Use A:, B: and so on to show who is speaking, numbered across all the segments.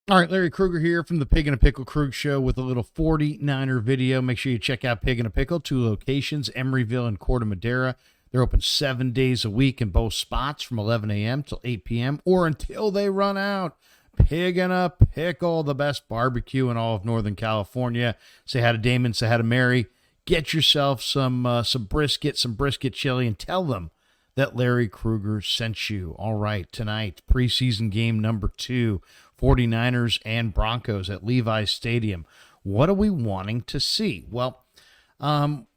A: All right, Larry Krueger here from the Pig and a Pickle Krug Show with a little 49er video. Make sure you check out Pig and a Pickle, two locations, Emeryville and Corte Madera. They're open 7 days a week in both spots from 11 a.m. till 8 p.m. or until they run out. Pig and a Pickle, the best barbecue in all of Northern California. Say hi to Damon, say hi to Mary. Get yourself some brisket chili, and tell them that Larry Krueger sent you. All right, tonight, preseason game number 2, 49ers and Broncos at Levi's Stadium. What are we wanting to see? Well,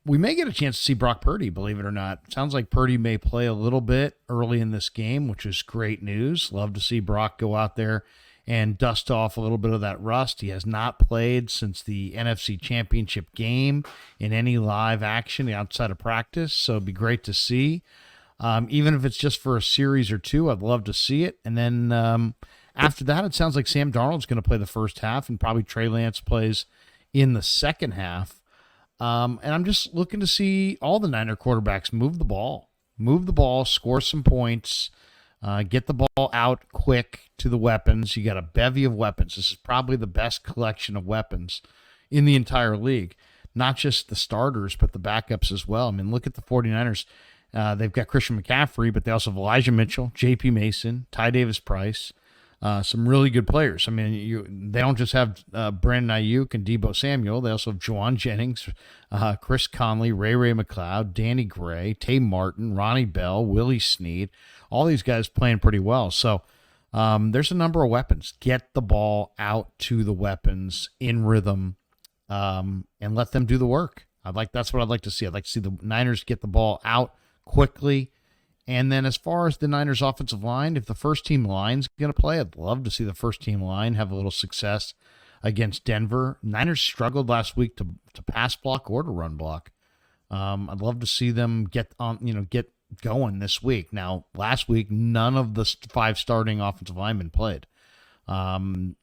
A: we may get a chance to see Brock Purdy, believe it or not. Sounds like Purdy may play a little bit early in this game, which is great news. Love to see Brock go out there and dust off a little bit of that rust. He has not played since the NFC Championship game in any live action outside of practice, so it'd be great to see. Even if it's just for a series or two, I'd love to see it. And then after that, it sounds like Sam Darnold's going to play the first half, and probably Trey Lance plays in the second half. And I'm just looking to see all the Niner quarterbacks move the ball, score some points, get the ball out quick to the weapons. You got a bevy of weapons. This is probably the best collection of weapons in the entire league, not just the starters, but the backups as well. I mean, look at the 49ers. They've got Christian McCaffrey, but they also have Elijah Mitchell, J.P. Mason, Ty Davis-Price, some really good players. I mean, they don't just have Brandon Ayuk and Deebo Samuel. They also have Juwan Jennings, Chris Conley, Ray McLeod, Danny Gray, Tay Martin, Ronnie Bell, Willie Snead. All these guys playing pretty well. So there's a number of weapons. Get the ball out to the weapons in rhythm and let them do the work. That's what I'd like to see. I'd like to see the Niners get the ball out quickly. And then as far as the Niners offensive line, if the first team line's going to play, I'd love to see the first team line have a little success against Denver. Niners struggled last week to pass block or to run block. I'd love to see them get going this week. Now, last week, none of the 5 starting offensive linemen played.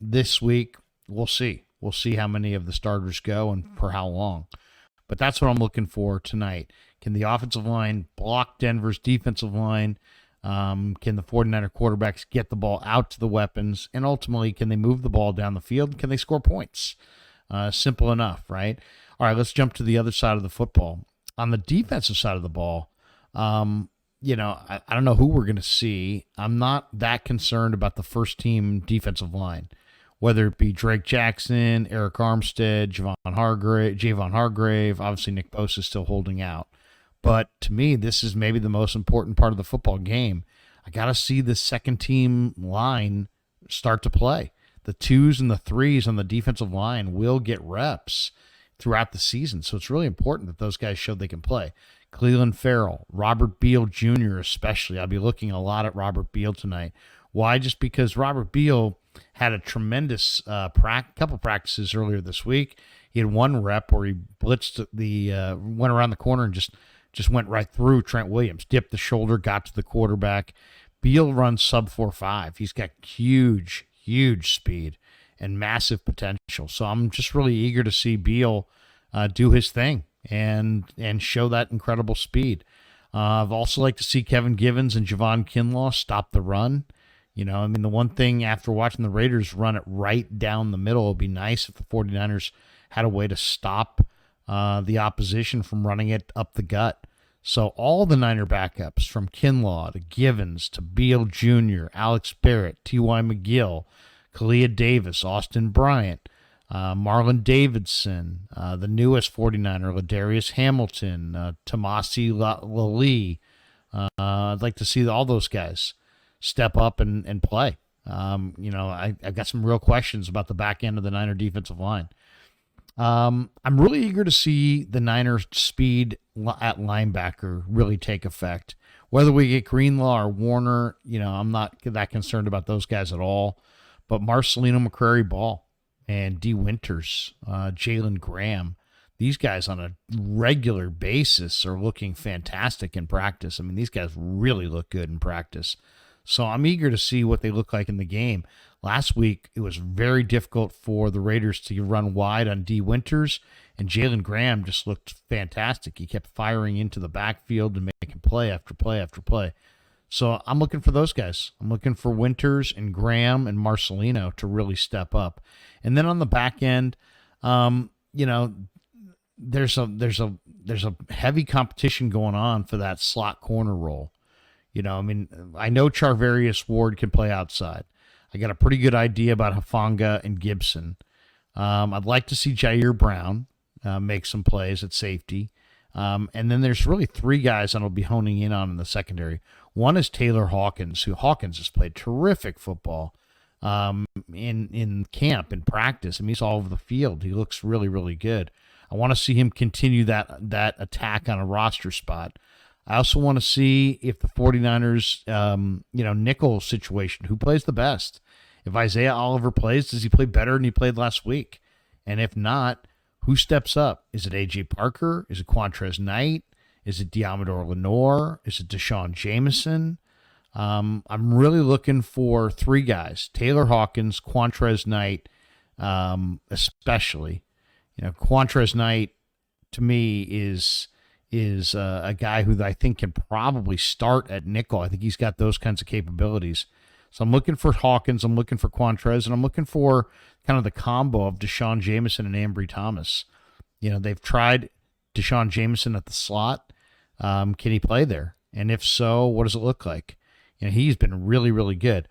A: This week, we'll see. We'll see how many of the starters go and for how long. But that's what I'm looking for tonight. Can the offensive line block Denver's defensive line? Can the 49er quarterbacks get the ball out to the weapons? And ultimately, can they move the ball down the field? Can they score points? Simple enough, right? All right, let's jump to the other side of the football. On the defensive side of the ball, I don't know who we're going to see. I'm not that concerned about the first-team defensive line, whether it be Drake Jackson, Eric Armstead, Javon Hargrave. Obviously, Nick Bosa is still holding out. But to me, this is maybe the most important part of the football game. I got to see the second-team line start to play. The 2s and the 3s on the defensive line will get reps throughout the season. So it's really important that those guys show they can play. Cleveland Farrell, Robert Beal Jr. especially. I'll be looking a lot at Robert Beal tonight. Why? Just because Robert Beal had a tremendous couple practices earlier this week. He had one rep where he blitzed went around the corner and just went right through Trent Williams, dipped the shoulder, got to the quarterback. Beal runs sub 4.5. He's got huge speed and massive potential. So I'm just really eager to see Beal do his thing and show that incredible speed. I've also like to see Kevin Givens and Javon Kinlaw stop the run. The one thing after watching the Raiders run it right down the middle, it would be nice if the 49ers had a way to stop the opposition from running it up the gut. So all the Niner backups, from Kinlaw to Givens to Beal Jr., Alex Barrett, T.Y. McGill, Kalia Davis, Austin Bryant, Marlon Davidson, the newest 49er, Ladarius Hamilton, Tomasi Lali. I'd like to see all those guys step up and play. I've got some real questions about the back end of the Niner defensive line. I'm really eager to see the Niners' speed at linebacker really take effect. Whether we get Greenlaw or Warner, I'm not that concerned about those guys at all. But Marcelino McCrary-Ball and D. Winters, Jalen Graham, these guys on a regular basis are looking fantastic in practice. I mean, these guys really look good in practice. So I'm eager to see what they look like in the game. Last week, it was very difficult for the Raiders to run wide on D. Winters, and Jalen Graham just looked fantastic. He kept firing into the backfield and making play after play after play. So I'm looking for those guys. I'm looking for Winters and Graham and Marcelino to really step up. And then on the back end, you know, there's a heavy competition going on for that slot corner role. You know, I mean, I know Charvarius Ward can play outside. I got a pretty good idea about Hufanga and Gibson. I'd like to see Jair Brown make some plays at safety. And then there's really three guys that I'll be honing in on in the secondary. One is Taylor Hawkins, who Hawkins has played terrific football in camp, in practice. I mean, he's all over the field. He looks really, really good. I want to see him continue that attack on a roster spot. I also want to see if the 49ers, nickel situation, who plays the best. If Isaiah Oliver plays, does he play better than he played last week? And if not, who steps up? Is it A.J. Parker? Is it Quantrez Knight? Is it Diamador Lenore? Is it Deshaun Jameson? I'm really looking for three guys, Taylor Hawkins, Quantrez Knight, especially. You know, Quantrez Knight, to me, is a guy who I think can probably start at nickel. I think he's got those kinds of capabilities. So I'm looking for Hawkins, I'm looking for Quantrez, and I'm looking for kind of the combo of Deshaun Jameson and Ambry Thomas. You know, they've tried Deshaun Jameson at the slot. Can he play there? And if so, what does it look like? You know, he's been really, really good.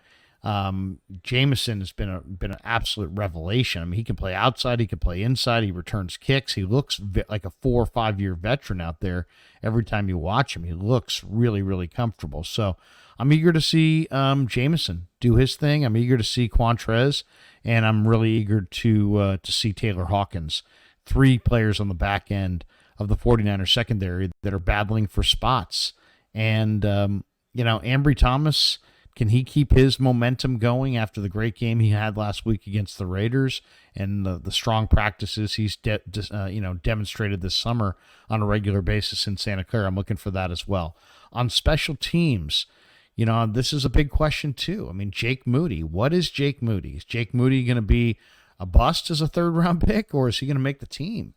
A: Jameson has been an absolute revelation. I mean, he can play outside, he can play inside, he returns kicks. He looks like a 4 or 5 year veteran out there. Every time you watch him, he looks really, really comfortable. So I'm eager to see Jameson do his thing. I'm eager to see Quantrez, and I'm really eager to see Taylor Hawkins. Three players on the back end of the 49ers secondary that are battling for spots. And, Ambry Thomas, can he keep his momentum going after the great game he had last week against the Raiders and the strong practices he's demonstrated this summer on a regular basis in Santa Clara? I'm looking for that as well. On special teams, this is a big question too. I mean, Jake Moody. What is Jake Moody? Is Jake Moody going to be a bust as a third-round pick, or is he going to make the team?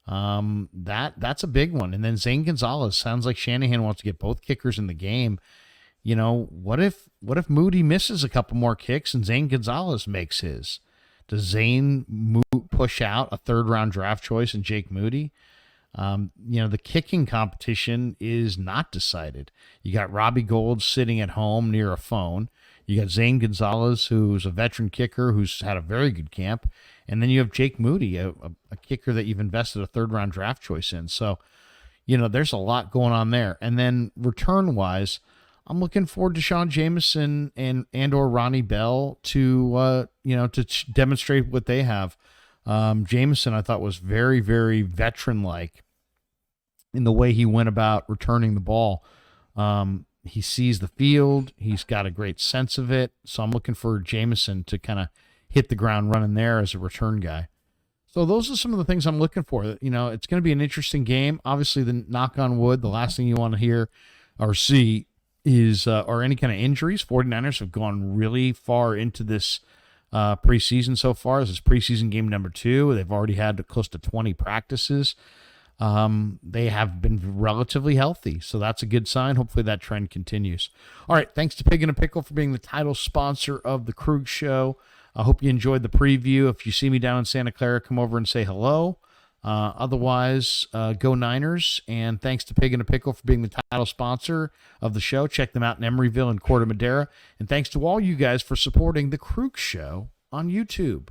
A: That's a big one. And then Zane Gonzalez. Sounds like Shanahan wants to get both kickers in the game. What if Moody misses a couple more kicks and Zane Gonzalez makes his? Does Zane push out a third-round draft choice in Jake Moody? The kicking competition is not decided. You got Robbie Gould sitting at home near a phone. You got Zane Gonzalez, who's a veteran kicker who's had a very good camp. And then you have Jake Moody, a kicker that you've invested a third-round draft choice in. So, there's a lot going on there. And then return-wise, I'm looking for Deshaun Jameson and or Ronnie Bell to demonstrate what they have. Jameson, I thought, was very, very veteran-like in the way he went about returning the ball. He sees the field. He's got a great sense of it. So I'm looking for Jameson to kind of hit the ground running there as a return guy. So those are some of the things I'm looking for. It's going to be an interesting game. Obviously, the knock on wood, the last thing you want to hear or see is or any kind of injuries. 49ers have gone really far into this preseason so far. This is preseason game number 2. They've already had close to 20 practices. They have been relatively healthy, so that's a good sign. Hopefully that trend continues. All right, thanks to Pig and a Pickle for being the title sponsor of the Krug Show. I hope you enjoyed the preview. If you see me down in Santa Clara, come over and say hello. Otherwise, go Niners, and thanks to Pig and a Pickle for being the title sponsor of the show. Check them out in Emeryville and Corte Madera, and thanks to all you guys for supporting the Krug Show on YouTube.